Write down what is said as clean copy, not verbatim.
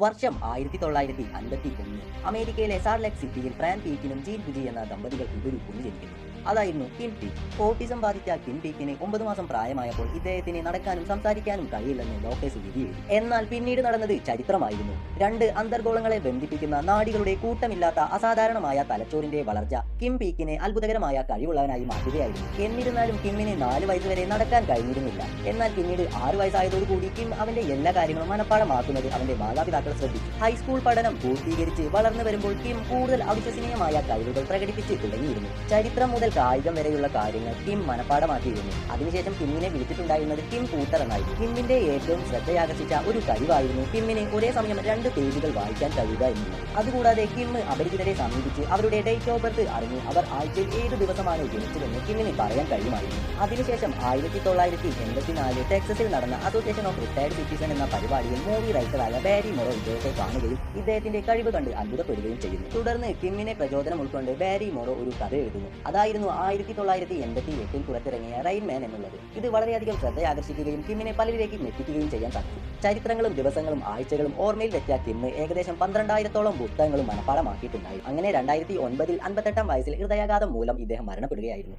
വർഷം 1951 അമേരിക്കയിലെ സാൾട്ട് ലേക്ക് സിറ്റിയിൽ ഫ്രാൻ പീക്കിനും ജീൻ ബുജി എന്ന ദമ്പതികൾക്ക് ഒരു കുഞ്ഞ് ജനിക്കുന്നു. അതായിരുന്നു കിം പീക്ക്. ഓട്ടിസം ബാധിച്ച കിം പീക്കിന് 9 മാസം പ്രായമായപ്പോൾ ഇദ്ദേഹത്തിന് നടക്കാനും സംസാരിക്കാനും കഴിയില്ലെന്ന് ഡോക്ടേഴ്സ് വിധിയെഴുതി. എന്നാൽ പിന്നീട് നടന്നത് ചരിത്രമായിരുന്നു. രണ്ട് അന്തർഗോളങ്ങളെ ബന്ധിപ്പിക്കുന്ന നാഡികളുടെ കൂട്ടമില്ലാത്ത അസാധാരണമായ തലച്ചോറിന്റെ വളർച്ച കിം പീക്കിനെ അത്ഭുതകരമായ കഴിവുള്ളവനായി മാറ്റുകയായിരുന്നു. എന്നിരുന്നാലും കിമ്മിന് 4 വയസ്സ് വരെ നടക്കാൻ കഴിഞ്ഞിരുന്നില്ല. എന്നാൽ പിന്നീട് 6 വയസ്സായതോടുകൂടി കിം അവന്റെ എല്ലാ കാര്യങ്ങളും മനഃപ്പാടമാക്കുന്നത് അവന്റെ മാതാപിതാക്കൾ ശ്രദ്ധിച്ചു. ഹൈസ്കൂൾ പഠനം പൂർത്തീകരിച്ച് വളർന്നു വരുമ്പോൾ കിം കൂടുതൽ അവിശ്വസനീയമായ കഴിവുകൾ പ്രകടിപ്പിച്ച് തുടങ്ങിയിരുന്നു. ചരിത്രം മുതൽ കായികം വരെയുള്ള കാര്യങ്ങൾ കിം മനഃപ്പാടമാക്കിയിരുന്നു. അതിനുശേഷം കിമ്മിനെ വിളിച്ചിട്ടുണ്ടായിരുന്നത് കിം കൂട്ടർ എന്നായിരുന്നു. കിമ്മിന്റെ ഏറ്റവും ശ്രദ്ധയാകർഷിച്ച ഒരു കഴിവായിരുന്നു കിമ്മിന് ഒരേ സമയം 2 പേജുകൾ വായിക്കാൻ കഴിയുക എന്നുള്ളത്. അതുകൂടാതെ കിം അപരിചിതരെ സമീപിച്ച് അവരുടെ ഡേറ്റ് ഓഫ് ബർത്ത് അറിഞ്ഞ് അവർ ആഴ്ചയിൽ ഏത് ദിവസമാണ് ജനിച്ചതെന്ന് കിമ്മിന് പറയാൻ കഴിയുമായിരുന്നു. അതിനുശേഷം 1984 ടെക്സസിൽ നടന്ന അസോസിയേഷൻ ഓഫ് റിട്ടയർഡ് സിറ്റിസൺ എന്ന പരിപാടിയിൽ മൂവി റൈറ്ററായ ബാരി മൊറോ ഇദ്ദേഹത്തെ കാണുകയും ഇദ്ദേഹത്തിന്റെ കഴിവ് കണ്ട് അത്ഭുതപ്പെടുകയും ചെയ്യുന്നു. തുടർന്ന് കിമ്മിനെ പ്രചോദനം ഉൾക്കൊണ്ട് ബാരി മൊറോ ഒരു കഥ എഴുതുന്നു. അതായിരുന്നു 1988 പുറത്തിറങ്ങിയ റെയിൻ മാൻ എന്നുള്ളത്. ഇത് വളരെയധികം ശ്രദ്ധയാകർഷിക്കുകയും കിമ്മിനെ പലരിലേക്ക് എത്തിക്കുകയും ചെയ്യാൻ സാധിച്ചു. ചരിത്രങ്ങളും ദിവസങ്ങളും ആഴ്ചകളും ഓർമ്മയിൽ വെച്ച കിം ഏകദേശം 12,000-ഓളം പുസ്തകങ്ങളും മനഃപ്പാടമാക്കിയിട്ടുണ്ടായി. അങ്ങനെ 2009 58-ാം വയസ്സിൽ ഹൃദയാഘാതം മൂലം ഇദ്ദേഹം മരണപ്പെടുകയായിരുന്നു.